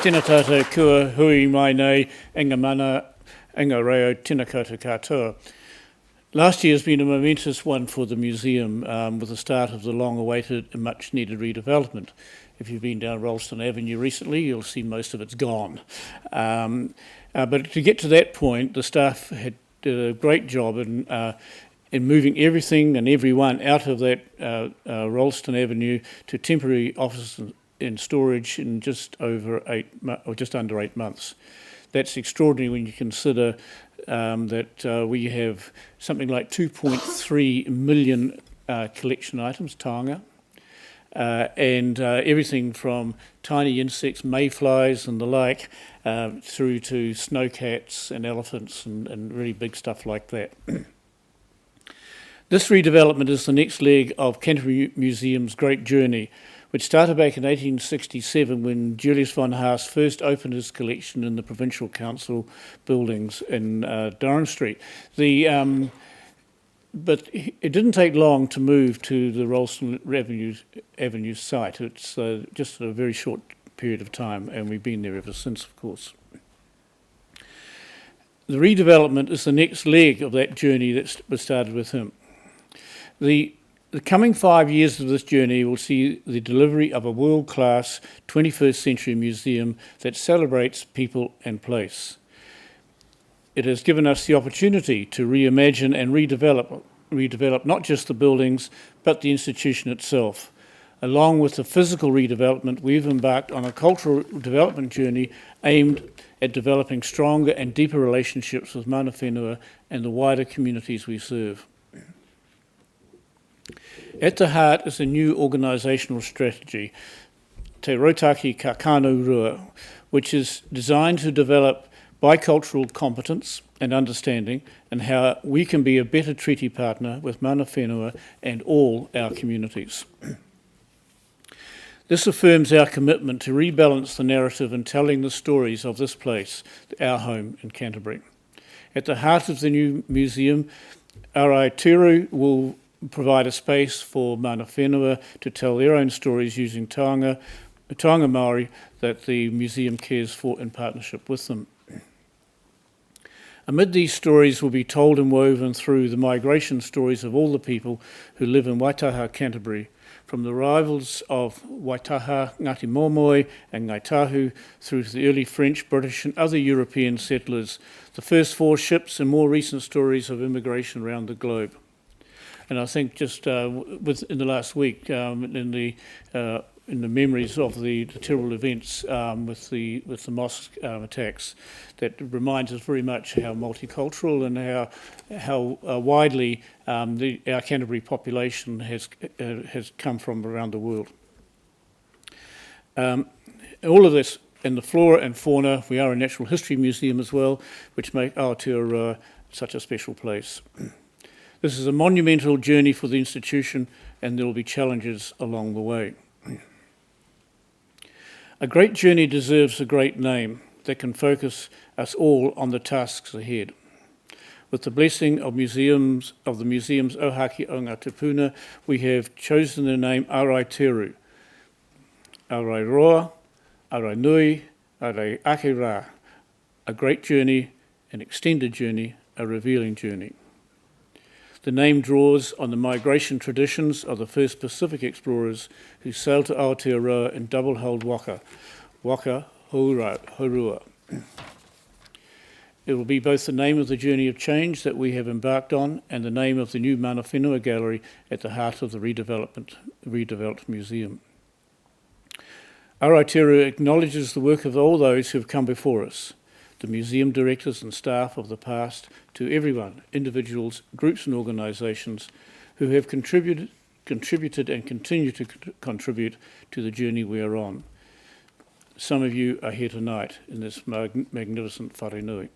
Tēnā tātou kua hui mai nei, inga mana, inga reo, tēnā koutou katoa. Last year has been a momentous one for the museum with the start of the long-awaited and much-needed redevelopment. If you've been down Rolleston Avenue recently, you'll see most of it's gone. But to get to that point, the staff had did a great job in moving everything and everyone out of that Rolleston Avenue to temporary offices in storage in just under 8 months. That's extraordinary when you consider that we have something like 2.3 million collection items, taonga, and everything from tiny insects, mayflies and the like, through to snowcats and elephants and really big stuff like that. This redevelopment is the next leg of Canterbury Museum's great journey, which started back in 1867 when Julius von Haas first opened his collection in the Provincial Council buildings in Durham Street. But it didn't take long to move to the Rolleston Avenue site. It's just a very short period of time, and we've been there ever since, of course. The redevelopment is the next leg of that journey that was started with him. The coming 5 years of this journey will see the delivery of a world-class 21st century museum that celebrates people and place. It has given us the opportunity to reimagine and redevelop not just the buildings, but the institution itself. Along with the physical redevelopment, we've embarked on a cultural development journey aimed at developing stronger and deeper relationships with mana whenua and the wider communities we serve. At the heart is a new organisational strategy, Te Rotaki Ka Kanu Rua, which is designed to develop bicultural competence and understanding and how we can be a better treaty partner with mana whenua and all our communities. This affirms our commitment to rebalance the narrative and telling the stories of this place, our home in Canterbury. At the heart of the new museum, Araiteuru will provide a space for mana whenua to tell their own stories using taonga Māori that the museum cares for in partnership with them. Amid these stories will be told and woven through the migration stories of all the people who live in Waitaha, Canterbury, from the arrivals of Waitaha, Ngāti Momoi and Ngaitahu through to the early French, British and other European settlers, the first 4 ships and more recent stories of immigration around the globe. And I think just in the last week, in the memories of the terrible events with the mosque attacks, that reminds us very much how multicultural and how widely our Canterbury population has come from around the world. All of this, and the flora and fauna, we are a natural history museum as well, which make Aotearoa such a special place. This is a monumental journey for the institution, and there will be challenges along the way. A great journey deserves a great name that can focus us all on the tasks ahead. With the blessing of the museum's Ohaki o ngā Tupuna, we have chosen the name Araiteuru. Ara Roa, Ara Nui, Ara Akura. A great journey, an extended journey, a revealing journey. The name draws on the migration traditions of the first Pacific explorers who sailed to Aotearoa in double-hulled waka Horua. It will be both the name of the journey of change that we have embarked on and the name of the new mana whenua gallery at the heart of the redeveloped museum. Araiteuru acknowledges the work of all those who have come before us, the museum directors and staff of the past, to everyone, individuals, groups and organisations who have contributed and continue to contribute to the journey we are on. Some of you are here tonight in this magnificent wharenui.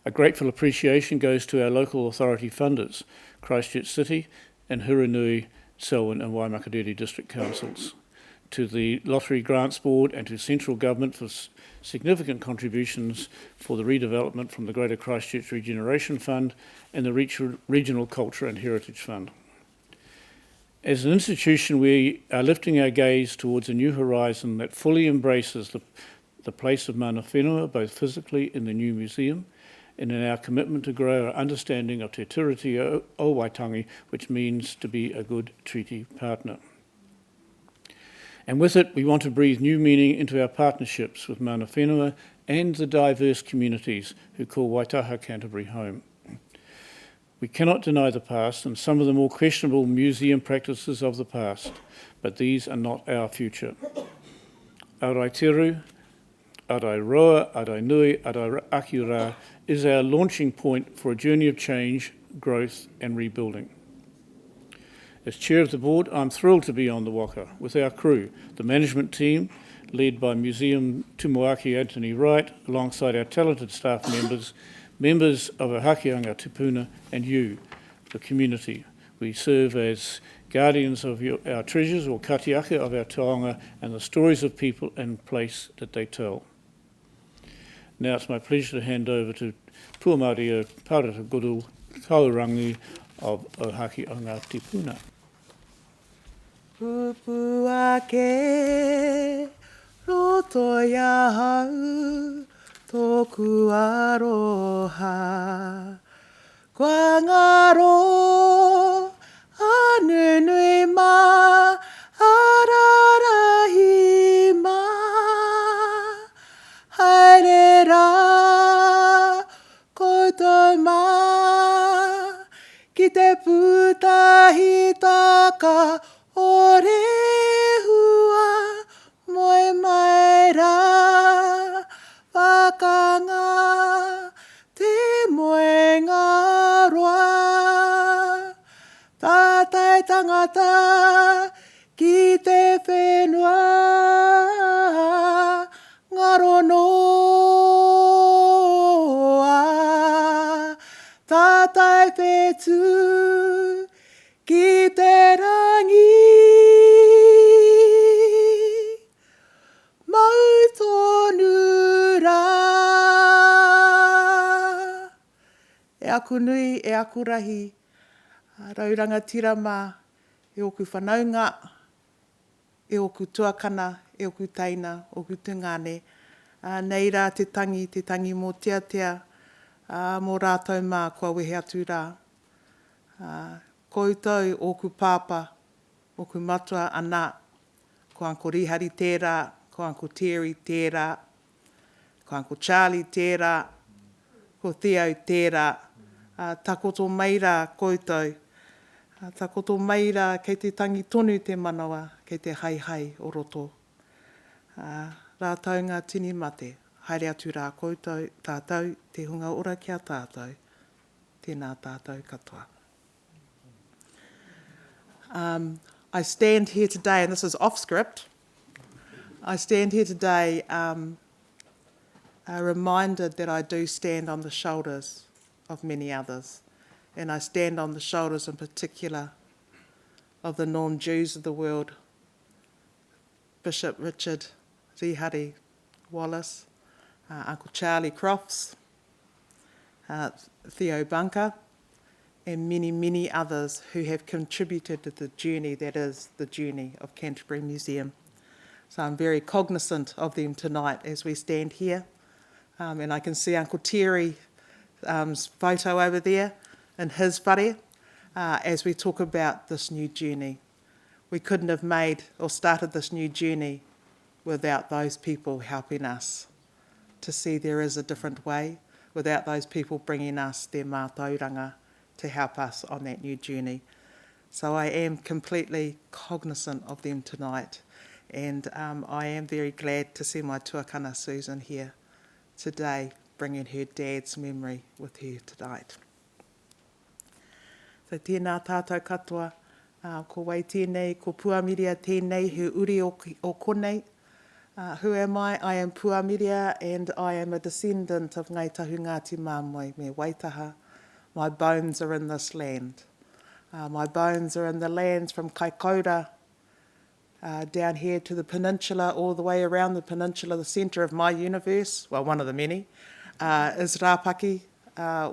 A grateful appreciation goes to our local authority funders, Christchurch City and Hurunui, Selwyn and Waimakariri District Councils, to the Lottery Grants Board and to Central Government for significant contributions for the redevelopment from the Greater Christchurch Regeneration Fund and the Regional Culture and Heritage Fund. As an institution, we are lifting our gaze towards a new horizon that fully embraces the place of mana whenua, both physically in the new museum and in our commitment to grow our understanding of Te Tiriti o Waitangi, which means to be a good treaty partner. And with it, we want to breathe new meaning into our partnerships with mana whenua and the diverse communities who call Waitaha Canterbury home. We cannot deny the past and some of the more questionable museum practices of the past, but these are not our future. Araiteuru, Ara Roa, Ara Nui, Ara Akura is our launching point for a journey of change, growth and rebuilding. As chair of the board, I'm thrilled to be on the waka with our crew, the management team, led by Museum Tumuaki Anthony Wright, alongside our talented staff members of our Hakianga Tupuna, and you, the community. We serve as guardians of our treasures, or katiaka of our taonga, and the stories of people and place that they tell. Now it's my pleasure to hand over to Puamaria Parata Guru, Kaurangi of Hakianga Tupuna. Pupuake, roto ia hau, tōku aroha. Kua ngaro, anunui ma, ararahi ma. Haere rā, koutou ma, ki te pūtahi taka, ore hua, moe mai rā. Whakanga te moe ngā roa. Tātai tangata ki te whenua. Ngaro noa. Tātai whetu ki te rangi. Mau tonu rā. E aku nui, e aku rahi, rauranga tirama, e oku whanaunga, e oku tuakana, e oku taina, oku tungane. Nei rā te tangi mō tia, mō rātou mā kua wehe atu rā. Koutou oku pāpa, oku matua ana, ko Uncle Rihari tērā, ko Uncle Terry tērā, ko Uncle Charlie tērā, ko Theo tērā. Takoto mai rā koutou. Takoto mai rā kei te tangi tonu te manawa, kei te hai o roto. Rātou ngā tini mate, haere atu rā koutou, tātou, te hunga ora kia tātou, tēnā tātou katoa. I stand here today, and this is off script, I stand here today reminded that I do stand on the shoulders of many others, and I stand on the shoulders in particular of the non-Jews of the world, Bishop Richard Rihari Wallace, Uncle Charlie Crofts, Theo Bunker, and many others who have contributed to the journey that is the journey of Canterbury Museum. So I'm very cognizant of them tonight as we stand here. And I can see Uncle Terry's photo over there in his whare as we talk about this new journey. We couldn't have made or started this new journey without those people helping us to see there is a different way, without those people bringing us their mātauranga to help us on that new journey. So I am completely cognizant of them tonight, and I am very glad to see my tuakana Susan here today, bringing her dad's memory with her tonight. So tēnā tātou katoa, ko wai tēnei, ko puamiria tēnei, he uri o konei. Who am I? I am puamiria, and I am a descendant of Ngai Tahu Ngāti Māmoe, me Waitaha. My bones are in this land. My bones are in the lands from Kaikoura down here to the peninsula, all the way around the peninsula. The centre of my universe, well, one of the many, is Rāpaki,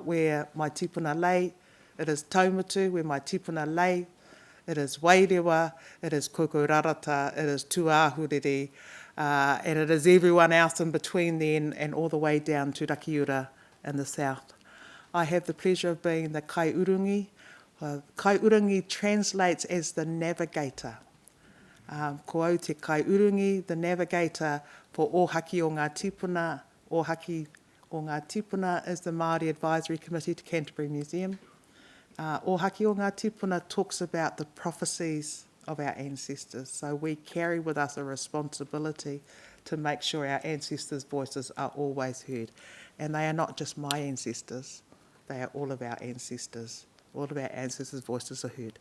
where my tipuna lay. It is Taumatu, where my tipuna lay. it is Wairewa, it is Kokorarata, it is Tuahuriri, and it is everyone else in between then and all the way down to Rakiura in the south. I have the pleasure of being the kaiurungi. Kaiurungi translates as the navigator. Ko au te kaiurungi, the navigator for Ōhaki o ngā tipuna. Ōhaki o ngā tipuna is the Māori Advisory Committee to Canterbury Museum. Ōhaki o ngā tipuna talks about the prophecies of our ancestors. So we carry with us a responsibility to make sure our ancestors' voices are always heard. And they are not just my ancestors, they are all of our ancestors. All of our ancestors' voices are heard.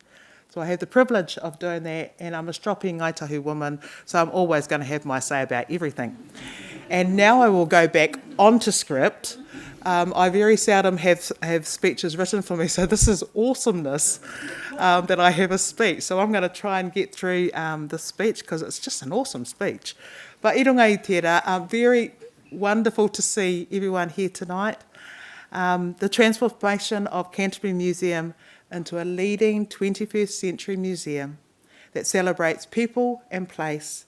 So I have the privilege of doing that, and I'm a stroppy Ngaitahu woman, so I'm always going to have my say about everything. And now I will go back onto script. I very seldom have speeches written for me, so this is awesomeness that I have a speech. So I'm going to try and get through the speech because it's just an awesome speech. But i runga i tērā, very wonderful to see everyone here tonight. The transformation of Canterbury Museum into a leading 21st century museum that celebrates people and place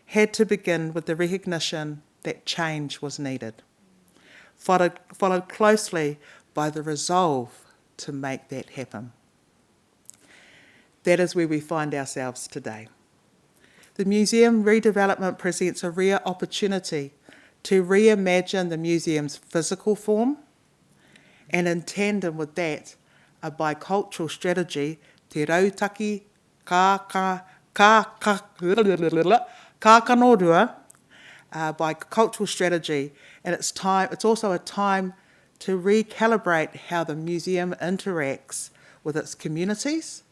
had to begin with the recognition that change was needed, followed closely by the resolve to make that happen. That is where we find ourselves today. The museum redevelopment presents a rare opportunity to reimagine the museum's physical form, and in tandem with that, a bicultural strategy, te rautaki kākanorua, bicultural strategy, and it's also a time to recalibrate how the museum interacts with its communities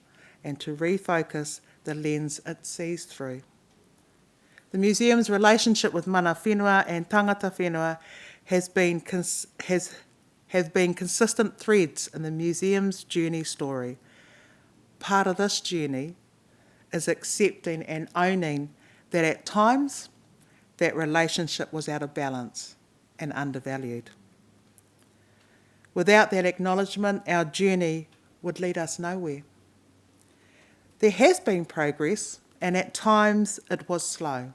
and to refocus the lens it sees through. The museum's relationship with mana whenua and tangata whenua has been consistent threads in the museum's journey story. Part of this journey is accepting and owning that at times that relationship was out of balance and undervalued. Without that acknowledgement, our journey would lead us nowhere. There has been progress, and at times it was slow.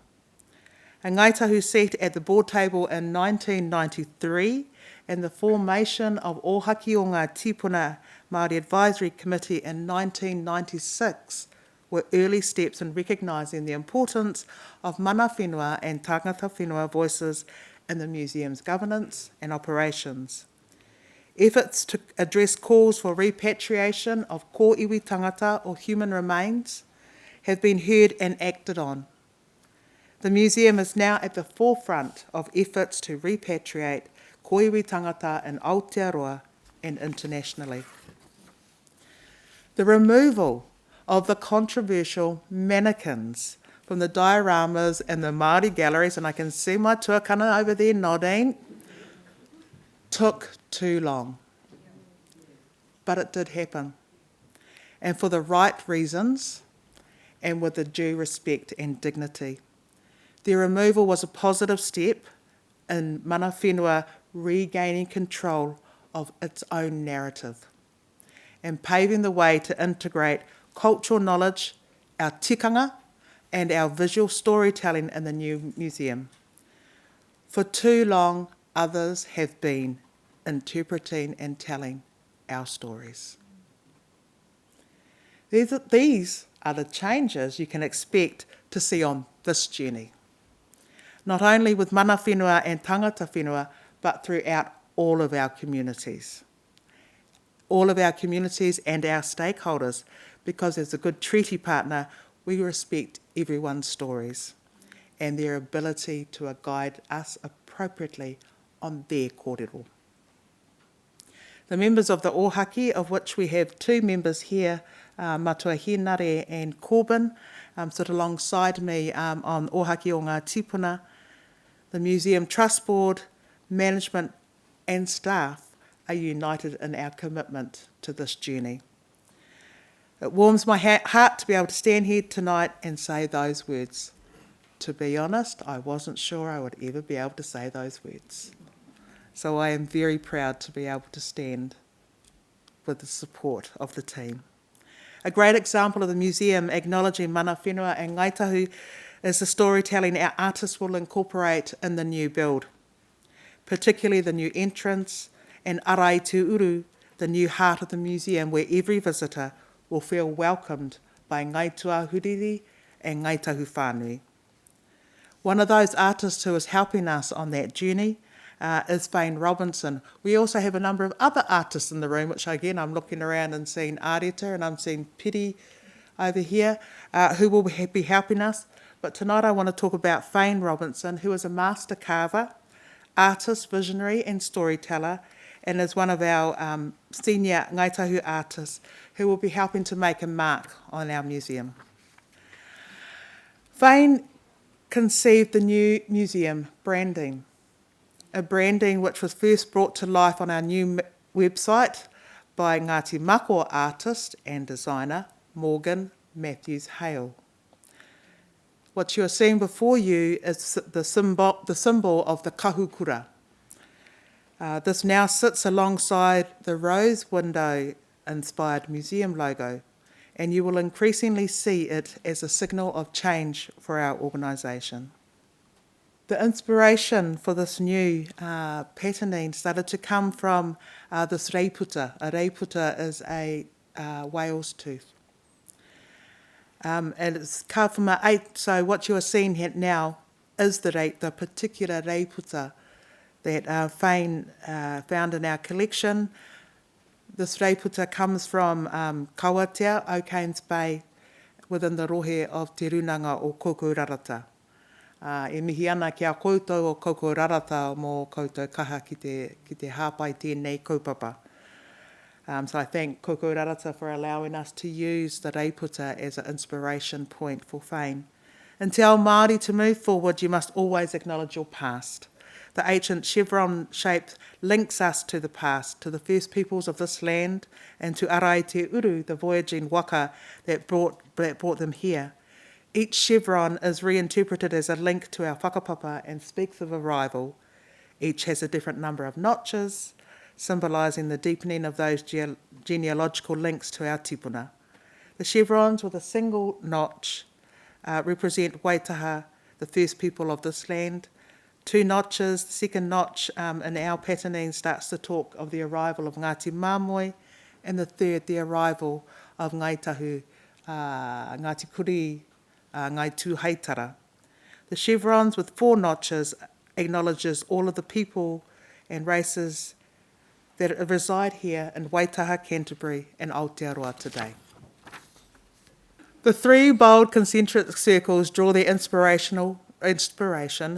A Ngaitahu seat at the board table in 1993 and the formation of Ōhaki o ngā tipuna Māori Advisory Committee in 1996 were early steps in recognising the importance of mana whenua and tangata whenua voices in the museum's governance and operations. Efforts to address calls for repatriation of kōiwi tangata or human remains have been heard and acted on. The museum is now at the forefront of efforts to repatriate kōiwi tangata in Aotearoa and internationally. The removal of the controversial mannequins from the dioramas and the Māori galleries, and I can see my tuakana over there nodding, took too long. But it did happen, and for the right reasons and with the due respect and dignity. Their removal was a positive step in mana whenua regaining control of its own narrative and paving the way to integrate cultural knowledge, our tikanga, and our visual storytelling in the new museum. For too long, others have been interpreting and telling our stories. These are the changes you can expect to see on this journey, not only with mana whenua and tangata whenua, but throughout all of our communities. All of our communities and our stakeholders, because as a good treaty partner, we respect everyone's stories and their ability to guide us appropriately on their kōrero. The members of the Ōhaki, of which we have two members here, Matua Hinare and Corbin, sit alongside me on Ōhaki o ngā tipuna. The Museum Trust Board, management and staff are united in our commitment to this journey. It warms my heart to be able to stand here tonight and say those words. To be honest, I wasn't sure I would ever be able to say those words. So I am very proud to be able to stand with the support of the team. A great example of the museum acknowledging mana whenua and ngaitahu is the storytelling our artists will incorporate in the new build, particularly the new entrance and Araiteuru, the new heart of the museum, where every visitor will feel welcomed by ngaitua huriri and ngaitahu whānui. One of those artists who is helping us on that journey is Fane Robinson. We also have a number of other artists in the room, which again I'm looking around and seeing Arita and I'm seeing Piri over here, who will be helping us. But tonight I want to talk about Fane Robinson, who is a master carver, artist, visionary and storyteller, and is one of our senior ngaitahu artists who will be helping to make a mark on our museum. Fane conceived the new museum branding, a branding which was first brought to life on our new website by Ngāti Mako artist and designer Morgan Matthews Hale. What you are seeing before you is the symbol of the kahukura. This now sits alongside the rose window-inspired museum logo, and you will increasingly see it as a signal of change for our organisation. The inspiration for this new patterning started to come from this reiputa. A reiputa is a whale's tooth. And it's carved from an 8, so what you are seeing here now is the particular reiputa that Fane found in our collection. This reiputa comes from Kawatea, O'Kane's Bay, within the rohe of Te Runanga o Kokourarata. E mihi ana ki a koutou o Kokourarata mō koutou kaha ki te hāpai tēnei kaupapa. So I thank Kokourarata for allowing us to use the reiputa as an inspiration point for Fane. And te ao Māori, to move forward, you must always acknowledge your past. The ancient chevron shape links us to the past, to the first peoples of this land, and to Araiteuru, the voyaging waka that brought them here. Each chevron is reinterpreted as a link to our whakapapa and speaks of arrival. Each has a different number of notches, symbolising the deepening of those genealogical links to our tipuna. The chevrons with a single notch represent Waitaha, the first people of this land. 2 notches, the second notch in our patterning starts to talk of the arrival of Ngāti Māmoe, and the third, the arrival of Ngaitahu, Ngāti Kuri, Ngai Tūheitara. The chevrons with 4 notches acknowledges all of the people and races that reside here in Waitaha, Canterbury and Aotearoa today. The 3 bold concentric circles draw their inspiration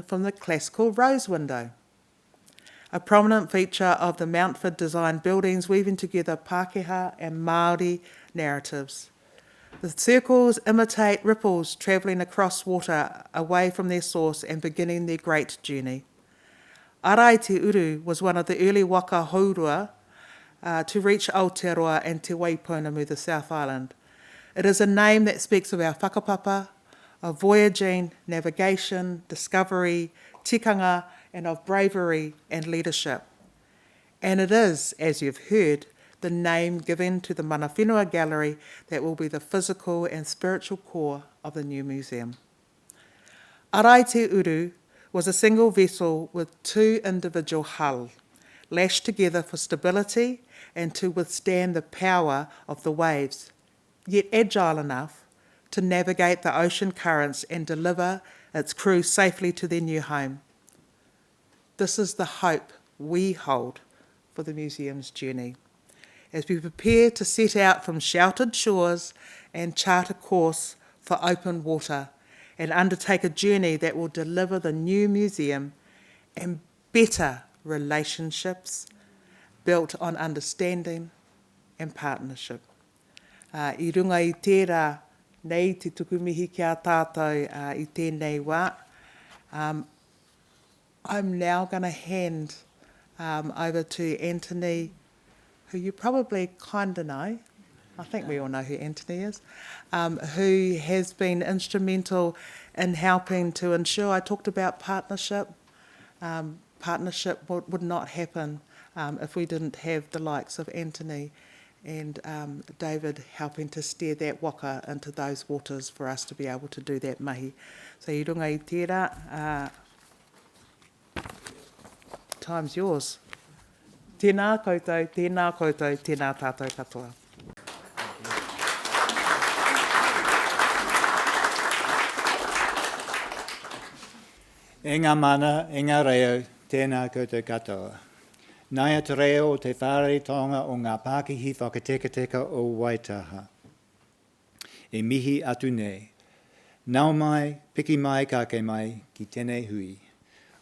from the classical rose window, a prominent feature of the Mountford design buildings weaving together Pākehā and Māori narratives. The circles imitate ripples travelling across water away from their source and beginning their great journey. Araiteuru was one of the early waka haurua to reach Aotearoa and Te Waipounamu, the South Island. It is a name that speaks of our whakapapa, of voyaging, navigation, discovery, tikanga, and of bravery and leadership. And it is, as you've heard, the name given to the mana whenua gallery that will be the physical and spiritual core of the new museum. Araiteuru was a single vessel with 2 individual hulls, lashed together for stability and to withstand the power of the waves, yet agile enough to navigate the ocean currents and deliver its crew safely to their new home. This is the hope we hold for the museum's journey, as we prepare to set out from sheltered shores and chart a course for open water and undertake a journey that will deliver the new museum and better relationships built on understanding and partnership. I runga I tērā nei te tukumihi kia tātou I tēnei wā. I'm now going to hand over to Anthony, who you probably kind of know. I think we all know who Anthony is, who has been instrumental in helping to ensure, I talked about partnership. Partnership would not happen if we didn't have the likes of Anthony and David helping to steer that waka into those waters for us to be able to do that mahi. So I runga I tērā, time's yours. Tēnā koutou, tēnā koutou, tēnā tātou katoa. E ngā mana, e ngā reo, tēnā koutou katoa. Nāia te reo o te whare tonga o ngā Pākihi whakatekateka o Waitaha. E mihi atu nei. Nau mai, piki mai, kāke mai, ki tēnei hui.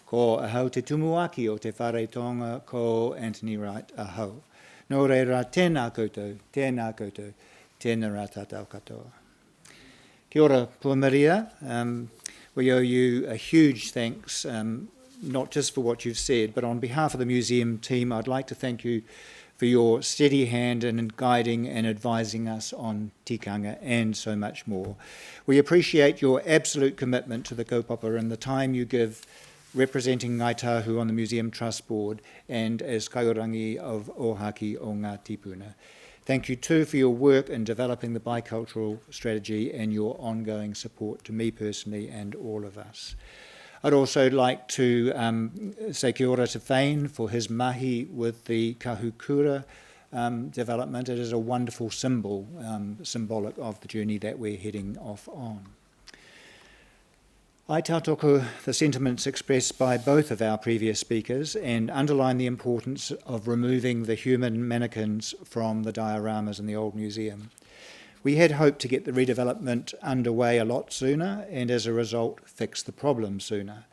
Ko ahau te tumuaki o te whare tonga ko Anthony Wright ahau. Nō reira, tēnā koutou, tēnā rā tātou katoa. Kia ora, Puamaria. We owe you a huge thanks, not just for what you've said, but on behalf of the museum team, I'd like to thank you for your steady hand in guiding and advising us on tikanga and so much more. We appreciate your absolute commitment to the kaupapa and the time you give representing Ngāi Tahu on the Museum Trust Board and as kairangi of Ohaki o Ngā Tipuna. Thank you too for your work in developing the bicultural strategy and your ongoing support to me personally and all of us. I'd also like to say kia ora to Fane for his mahi with the Kahukura development. It is a wonderful symbolic of the journey that we're heading off on. I tautoko the sentiments expressed by both of our previous speakers and underline the importance of removing the human mannequins from the dioramas in the old museum. We had hoped to get the redevelopment underway a lot sooner and as a result fix the problem sooner.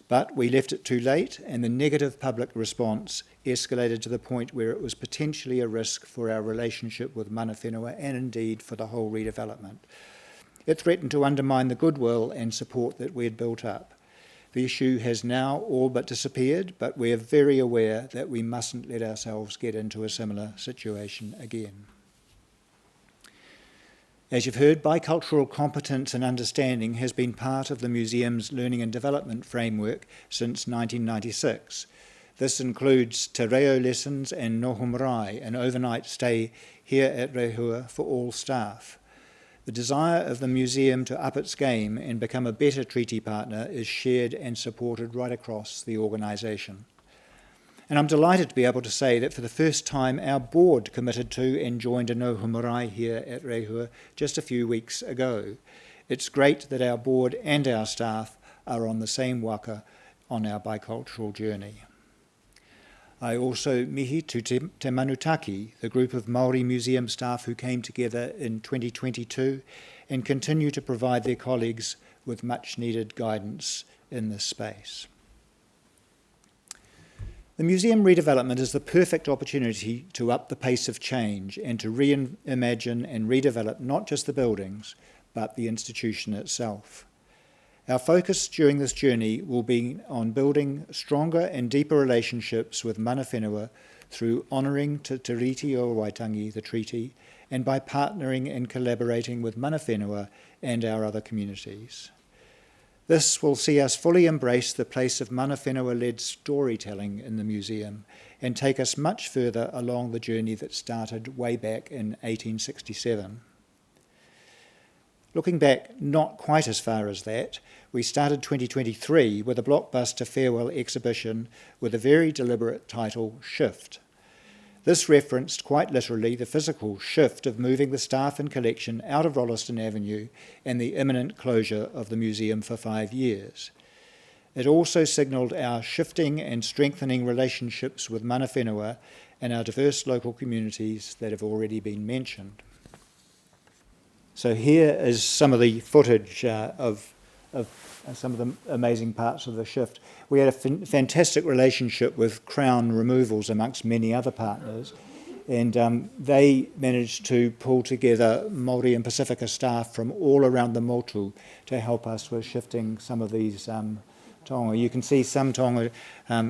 But we left it too late and the negative public response escalated to the point where it was potentially a risk for our relationship with mana whenua and indeed for the whole redevelopment. It threatened to undermine the goodwill and support that we had built up. The issue has now all but disappeared, but we are very aware that we mustn't let ourselves get into a similar situation again. As you've heard, bicultural competence and understanding has been part of the museum's learning and development framework since 1996. This includes te reo lessons and nohumrai, an overnight stay here at Rehua for all staff. The desire of the museum to up its game and become a better treaty partner is shared and supported right across the organisation. And I'm delighted to be able to say that for the first time our board committed to and joined a nohumurai here at Rehua just a few weeks ago. It's great that our board and our staff are on the same waka on our bicultural journey. I also mihi to Te Manutaki, the group of Māori museum staff who came together in 2022 and continue to provide their colleagues with much needed guidance in this space. The museum redevelopment is the perfect opportunity to up the pace of change and to reimagine and redevelop not just the buildings, but the institution itself. Our focus during this journey will be on building stronger and deeper relationships with mana whenua through honouring Te Tiriti o Waitangi, the treaty, and by partnering and collaborating with mana whenua and our other communities. This will see us fully embrace the place of mana whenua-led storytelling in the museum and take us much further along the journey that started way back in 1867. Looking back not quite as far as that, we started 2023 with a blockbuster farewell exhibition with a very deliberate title, Shift. This referenced quite literally the physical shift of moving the staff and collection out of Rolleston Avenue and the imminent closure of the museum for 5 years. It also signalled our shifting and strengthening relationships with mana whenua and our diverse local communities that have already been mentioned. So here is some of the footage of some of the amazing parts of the shift. We had a fantastic relationship with Crown Removals amongst many other partners, and they managed to pull together Māori and Pacifica staff from all around the motu to help us with shifting some of these tonga. You can see some tonga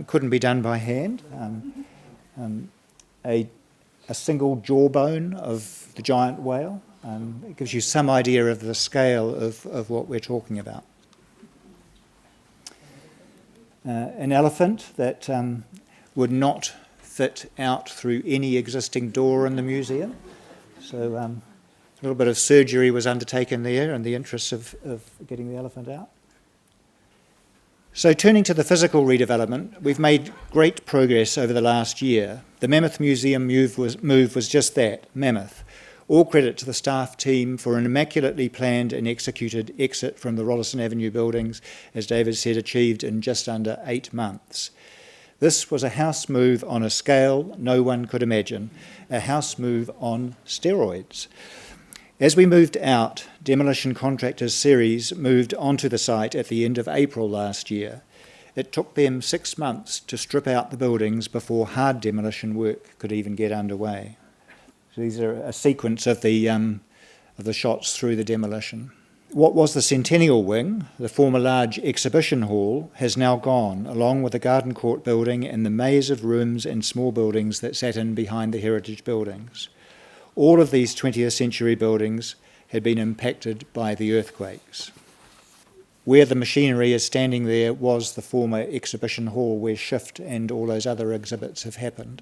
couldn't be done by hand. A single jawbone of the giant whale. It gives you some idea of the scale of what we're talking about. An elephant that would not fit out through any existing door in the museum. So a little bit of surgery was undertaken there in the interest of getting the elephant out. So turning to the physical redevelopment, we've made great progress over the last year. The Mammoth Museum move was just that, Mammoth. All credit to the staff team for an immaculately planned and executed exit from the Rolleston Avenue buildings, as David said, achieved in just under 8 months. This was a house move on a scale no one could imagine, a house move on steroids. As we moved out, Demolition Contractors Series moved onto the site at the end of April last year. It took them 6 months to strip out the buildings before hard demolition work could even get underway. So these are a sequence of the shots through the demolition. What was the Centennial Wing, the former large exhibition hall, has now gone, along with the Garden Court building and the maze of rooms and small buildings that sat in behind the heritage buildings. All of these 20th century buildings had been impacted by the earthquakes. Where the machinery is standing there was the former exhibition hall where Shift and all those other exhibits have happened.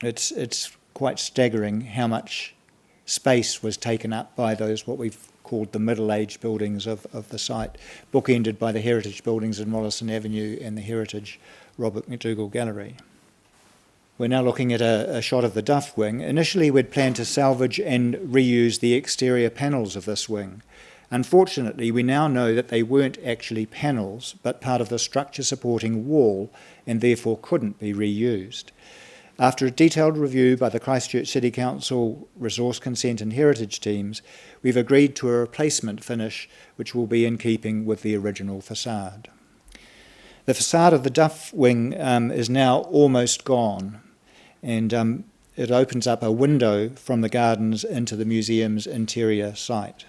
It's quite staggering how much space was taken up by those, what we've called the middle-aged buildings of the site, bookended by the heritage buildings in Rolleston Avenue and the heritage Robert McDougall Gallery. We're now looking at a shot of the Duff Wing. Initially, we'd planned to salvage and reuse the exterior panels of this wing. Unfortunately, we now know that they weren't actually panels, but part of the structure supporting wall, and therefore couldn't be reused. After a detailed review by the Christchurch City Council Resource Consent and Heritage teams, we've agreed to a replacement finish which will be in keeping with the original facade. The facade of the Duff Wing is now almost gone, and it opens up a window from the gardens into the museum's interior site.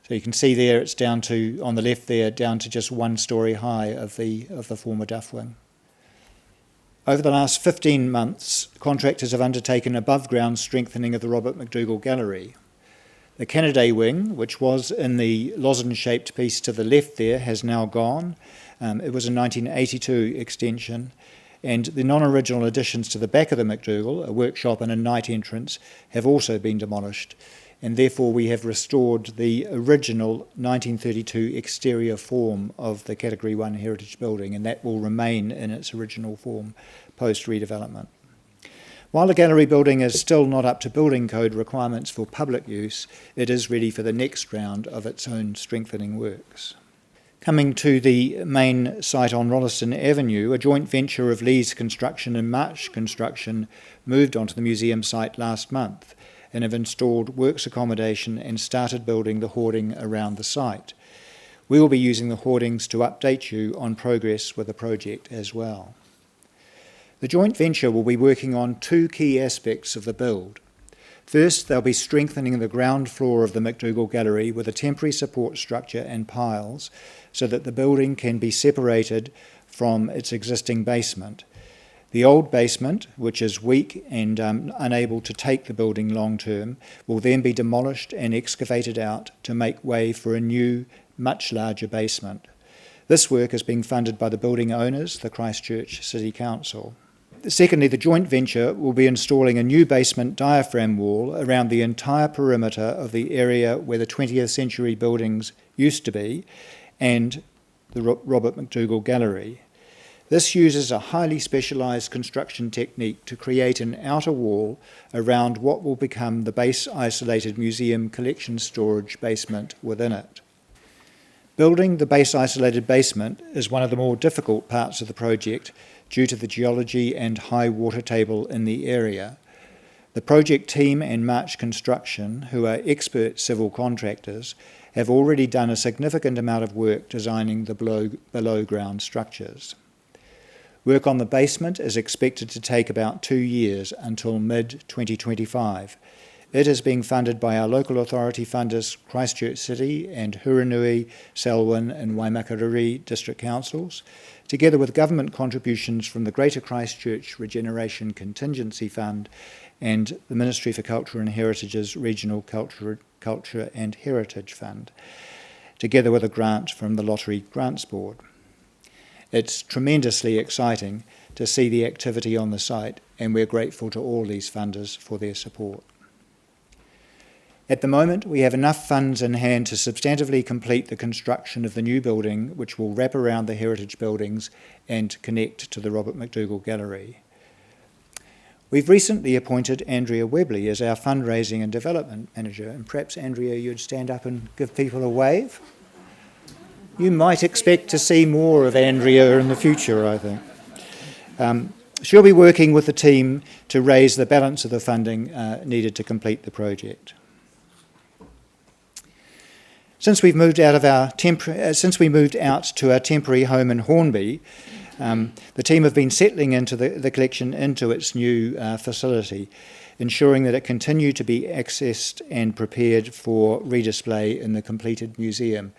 So you can see there it's down to, on the left there, down to just 1 story high of the former Duff Wing. Over the last 15 months, contractors have undertaken above-ground strengthening of the Robert McDougall Gallery. The Canterbury Wing, which was in the lozenge-shaped piece to the left there, has now gone. It was a 1982 extension, and the non-original additions to the back of the McDougall, a workshop and a night entrance, have also been demolished, and therefore we have restored the original 1932 exterior form of the Category 1 heritage building, and that will remain in its original form post-redevelopment. While the gallery building is still not up to building code requirements for public use, it is ready for the next round of its own strengthening works. Coming to the main site on Rolleston Avenue, a joint venture of Lee's Construction and March Construction moved onto the museum site last month and have installed works accommodation and started building the hoarding around the site. We will be using the hoardings to update you on progress with the project as well. The joint venture will be working on 2 key aspects of the build. First, they'll be strengthening the ground floor of the McDougall Gallery with a temporary support structure and piles so that the building can be separated from its existing basement. The old basement, which is weak and unable to take the building long term, will then be demolished and excavated out to make way for a new, much larger basement. This work is being funded by the building owners, the Christchurch City Council. Secondly, the joint venture will be installing a new basement diaphragm wall around the entire perimeter of the area where the 20th century buildings used to be and the Robert McDougall Gallery. This uses a highly specialised construction technique to create an outer wall around what will become the base-isolated museum collection storage basement within it. Building the base-isolated basement is one of the more difficult parts of the project due to the geology and high water table in the area. The project team and March Construction, who are expert civil contractors, have already done a significant amount of work designing the below-ground structures. Work on the basement is expected to take about 2 years until mid-2025. It is being funded by our local authority funders Christchurch City and Huranui, Selwyn and Waimakariri district councils, together with government contributions from the Greater Christchurch Regeneration Contingency Fund and the Ministry for Culture and Heritage's Regional Culture and Heritage Fund, together with a grant from the Lottery Grants Board. It's tremendously exciting to see the activity on the site, and we're grateful to all these funders for their support. At the moment, we have enough funds in hand to substantively complete the construction of the new building, which will wrap around the heritage buildings and connect to the Robert McDougall Gallery. We've recently appointed Andrea Webley as our fundraising and development manager, and perhaps, Andrea, you'd stand up and give people a wave. You might expect to see more of Andrea in the future, I think. She'll be working with the team to raise the balance of the funding needed to complete the project. Since we moved out to our temporary home in Hornby, the team have been settling into the collection into its new facility, ensuring that it continued to be accessed and prepared for redisplay in the completed museum.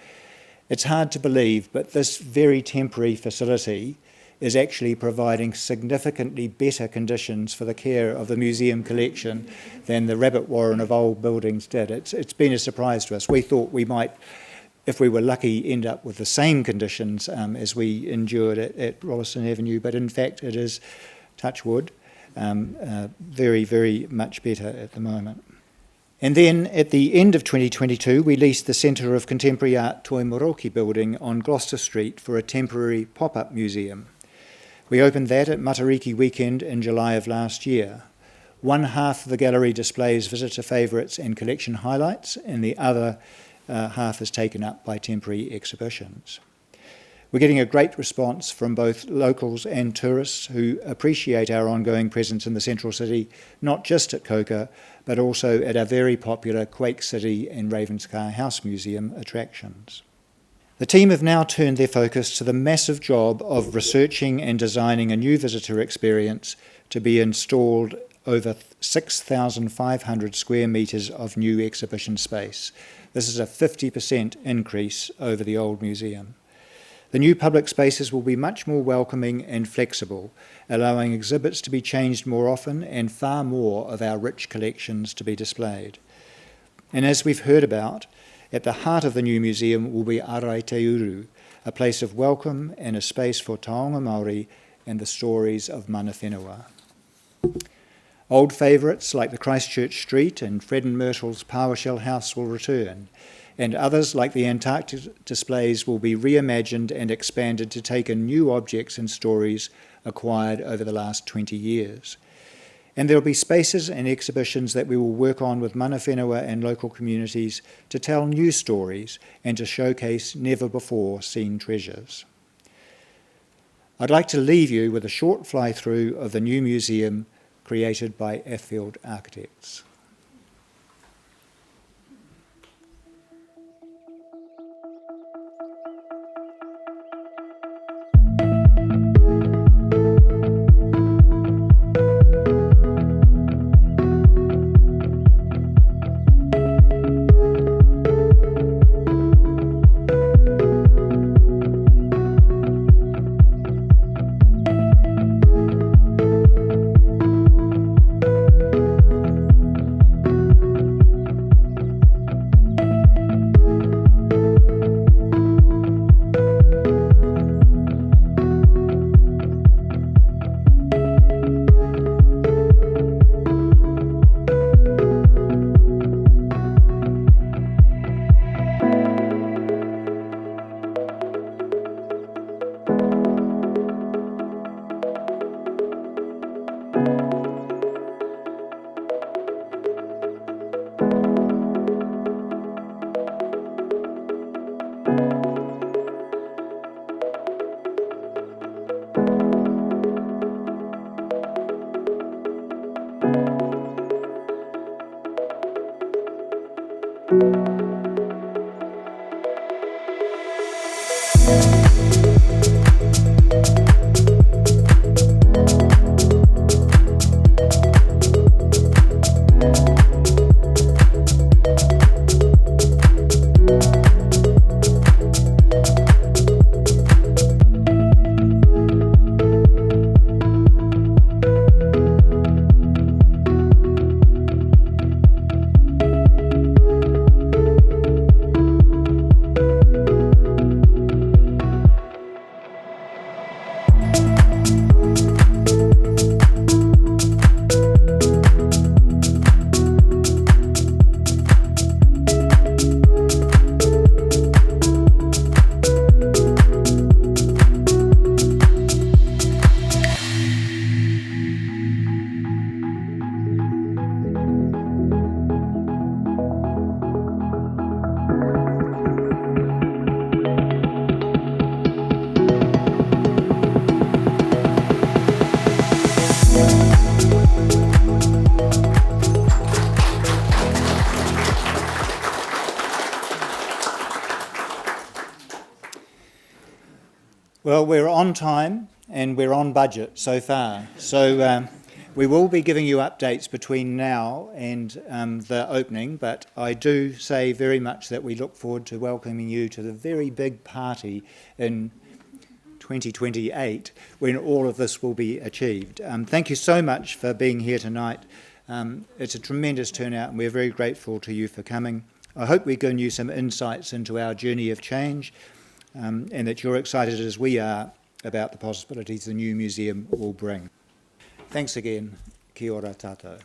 It's hard to believe, but this very temporary facility is actually providing significantly better conditions for the care of the museum collection than the rabbit warren of old buildings did. It's been a surprise to us. We thought we might, if we were lucky, end up with the same conditions as we endured at Rolleston Avenue, but in fact it is, touch wood, very, very much better at the moment. And then at the end of 2022, we leased the Centre of Contemporary Art Toimoroki building on Gloucester Street for a temporary pop-up museum. We opened that at Matariki weekend in July of last year. One half of the gallery displays visitor favourites and collection highlights, and the other half is taken up by temporary exhibitions. We're getting a great response from both locals and tourists who appreciate our ongoing presence in the central city, not just at Coca, but also at our very popular Quake City and Ravenscar House Museum attractions. The team have now turned their focus to the massive job of researching and designing a new visitor experience to be installed over 6,500 square metres of new exhibition space. This is a 50% increase over the old museum. The new public spaces will be much more welcoming and flexible, allowing exhibits to be changed more often and far more of our rich collections to be displayed. And as we've heard about, at the heart of the new museum will be Araiteuru, a place of welcome and a space for taonga Māori and the stories of mana whenua. Old favourites like the Christchurch Street and Fred and Myrtle's PowerShell House will return, and others like the Antarctic displays will be reimagined and expanded to take in new objects and stories acquired over the last 20 years. And there will be spaces and exhibitions that we will work on with mana whenua and local communities to tell new stories and to showcase never-before-seen treasures. I'd like to leave you with a short fly-through of the new museum created by Affield Architects. Well, we're on time and we're on budget so far. So we will be giving you updates between now and the opening, but I do say very much that we look forward to welcoming you to the very big party in 2028 when all of this will be achieved. Thank you so much for being here tonight. It's a tremendous turnout and we're very grateful to you for coming. I hope we've given you some insights into our journey of change and that you're excited as we are about the possibilities the new museum will bring. Thanks again. Kia ora tātou.